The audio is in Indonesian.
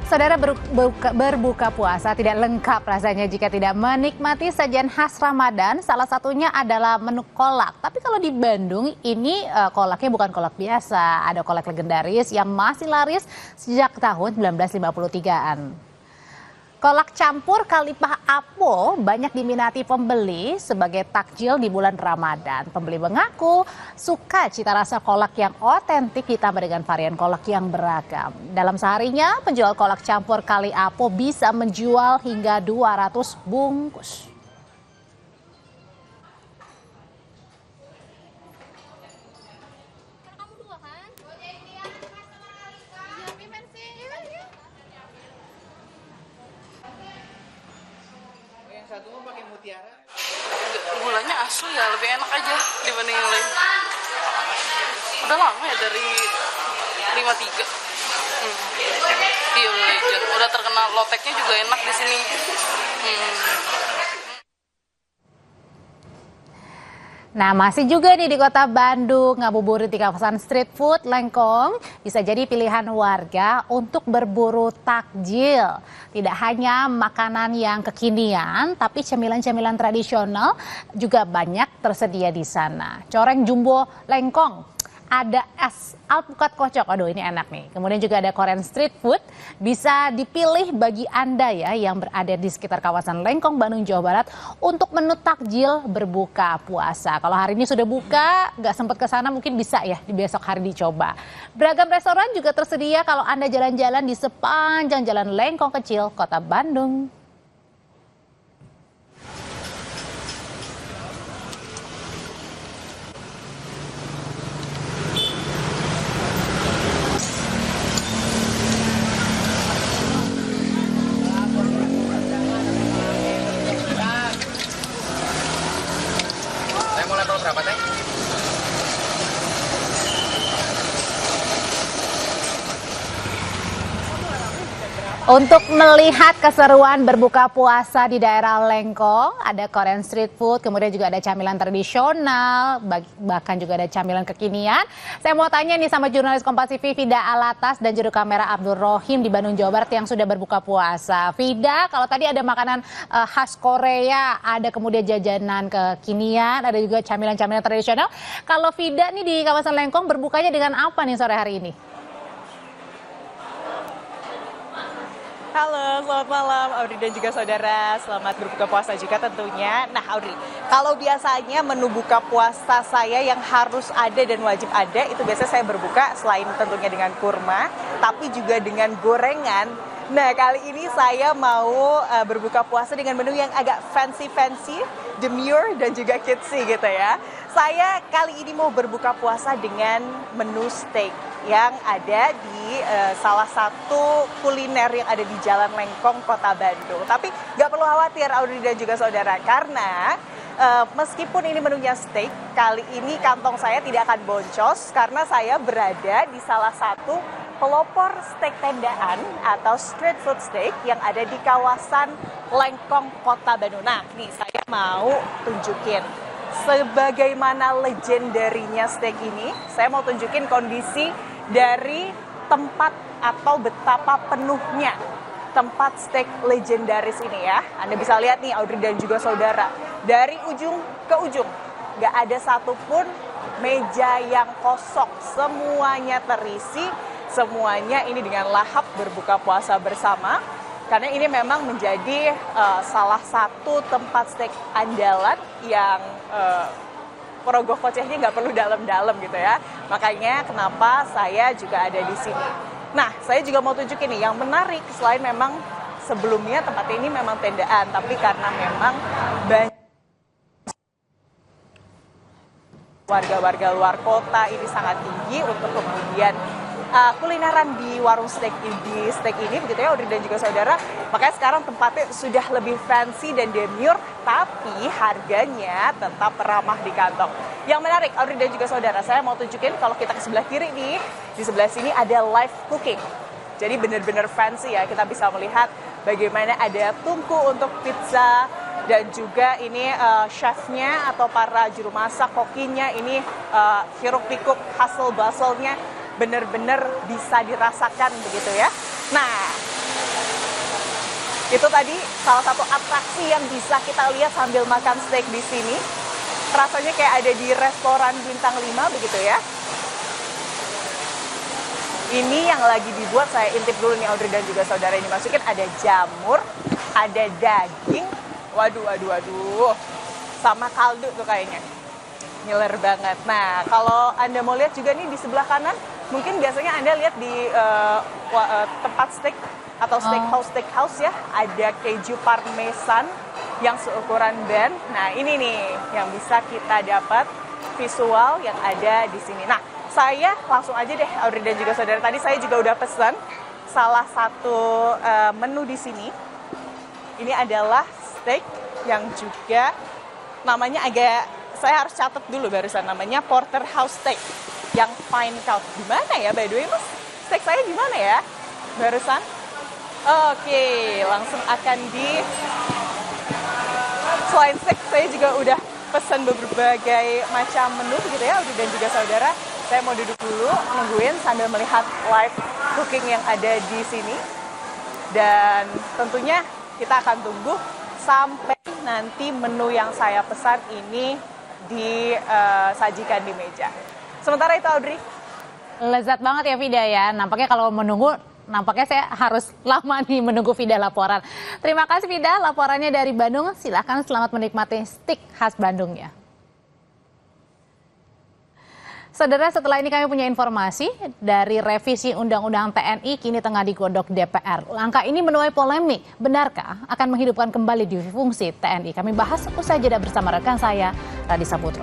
Saudara, berbuka puasa tidak lengkap rasanya jika tidak menikmati sajian khas Ramadan. Salah satunya adalah menu kolak. Tapi kalau di Bandung ini kolaknya bukan kolak biasa. Ada kolak legendaris yang masih laris sejak tahun 1953-an. Kolak campur Kalipah Apo banyak diminati pembeli sebagai takjil di bulan Ramadan. Pembeli mengaku suka cita rasa kolak yang otentik ditambah dengan varian kolak yang beragam. Dalam seharinya, penjual kolak campur Kali Apo bisa menjual hingga 200 bungkus. Satu mau pakai mutiara. Gulanya asli ya, lebih enak aja dibanding yang lain. Udah lama ya, dari 53. Iya, udah legend. Udah terkenal, loteknya juga enak di sini. Nah, masih juga nih di kota Bandung, ngabuburit di kawasan street food Lengkong bisa jadi pilihan warga untuk berburu takjil. Tidak hanya makanan yang kekinian, tapi camilan-camilan tradisional juga banyak tersedia di sana. Coreng jumbo Lengkong, ada es alpukat kocok, aduh ini enak nih. Kemudian juga ada Korean street food, bisa dipilih bagi Anda ya yang berada di sekitar kawasan Lengkong, Bandung, Jawa Barat untuk menu takjil berbuka puasa. Kalau hari ini sudah buka, nggak sempat ke sana mungkin bisa ya di besok hari dicoba. Beragam restoran juga tersedia kalau Anda jalan-jalan di sepanjang jalan Lengkong Kecil, Kota Bandung. Saya mau level berapa, Teh? Untuk melihat keseruan berbuka puasa di daerah Lengkong, ada Korean street food, kemudian juga ada camilan tradisional, bahkan juga ada camilan kekinian. Saya mau tanya nih sama jurnalis Kompas TV Vida Alatas dan juru kamera Abdul Rohim di Bandung, Jawa Barat yang sudah berbuka puasa. Vida, kalau tadi ada makanan khas Korea, ada kemudian jajanan kekinian, ada juga camilan-camilan tradisional. Kalau Vida nih di kawasan Lengkong berbukanya dengan apa nih sore hari ini? Halo, selamat malam Audrey dan juga saudara. Selamat berbuka puasa juga tentunya. Nah Audrey, kalau biasanya menu buka puasa saya yang harus ada dan wajib ada, itu biasanya saya berbuka selain tentunya dengan kurma, tapi juga dengan gorengan. Nah kali ini saya mau berbuka puasa dengan menu yang agak fancy-fancy, demure dan juga cutesy gitu ya. Saya kali ini mau berbuka puasa dengan menu steak yang ada di salah satu kuliner yang ada di Jalan Lengkong, Kota Bandung. Tapi nggak perlu khawatir Audrey dan juga saudara, karena meskipun ini menunya steak, kali ini kantong saya tidak akan boncos karena saya berada di salah satu pelopor steak tendaan atau street food steak yang ada di kawasan Lengkong, Kota Bandung. Nah, nih saya mau tunjukin sebagaimana legendarinya steak ini. Saya mau tunjukin kondisi dari tempat atau betapa penuhnya tempat steak legendaris ini ya. Anda bisa lihat nih Audrey dan juga saudara, dari ujung ke ujung nggak ada satupun meja yang kosong, semuanya terisi, semuanya ini dengan lahap berbuka puasa bersama. Karena ini memang menjadi salah satu tempat steak andalan yang Rogoh kocehnya nggak perlu dalam-dalam gitu ya. Makanya kenapa saya juga ada di sini. Nah, saya juga mau tunjukin nih yang menarik, selain memang sebelumnya tempat ini memang tendaan, tapi karena memang banyak warga-warga luar kota ini sangat tinggi untuk kemudian kulineran di warung steak ini begitu ya Audrey dan juga saudara. Makanya sekarang tempatnya sudah lebih fancy dan demure, tapi harganya tetap ramah di kantong. Yang menarik Audrey dan juga saudara, saya mau tunjukin kalau kita ke sebelah kiri nih, di sebelah sini ada live cooking. Jadi benar-benar fancy ya, kita bisa melihat bagaimana ada tungku untuk pizza, dan juga ini chefnya atau para juru masak, kokinya ini hiruk pikuk hustle bustle-nya benar-benar bisa dirasakan begitu ya. Nah, Itu tadi salah satu atraksi yang bisa kita lihat sambil makan steak di sini. Rasanya kayak ada di restoran bintang 5 begitu ya. Ini yang lagi dibuat, saya intip dulu nih Audrey dan juga saudara, ini masukin ada jamur, ada daging, waduh, sama kaldu tuh kayaknya. Ngiler banget. Nah, kalau Anda mau lihat juga nih di sebelah kanan, mungkin biasanya Anda lihat di tempat steak atau steakhouse ya, ada keju parmesan yang seukuran band. Nah, ini nih yang bisa kita dapat visual yang ada di sini. Nah, saya langsung aja deh, Audrey dan juga saudara. Tadi saya juga udah pesan salah satu menu di sini. Ini adalah steak yang juga namanya agak, saya harus catat dulu barusan, namanya porterhouse steak yang fine cut. Di mana ya, by the way, Mas? Steak saya di mana ya? Barusan? Oke, langsung akan di... Selain steak, saya juga udah pesan berbagai macam menu gitu ya, Audrey dan juga saudara. Saya mau duduk dulu, nungguin sambil melihat live cooking yang ada di sini. Dan tentunya kita akan tunggu sampai nanti menu yang saya pesan ini disajikan di meja. Sementara itu Audrey. Lezat banget ya Vida ya. Nampaknya kalau menunggu, nampaknya saya harus lama nih menunggu Vida laporan. Terima kasih Vida, laporannya dari Bandung. Silahkan selamat menikmati steak khas Bandung ya. Saudara, setelah ini kami punya informasi dari revisi Undang-Undang TNI kini tengah digodok DPR. Langkah ini menuai polemik. Benarkah akan menghidupkan kembali divisi fungsi TNI? Kami bahas usai jeda bersama rekan saya, Radisa Putro.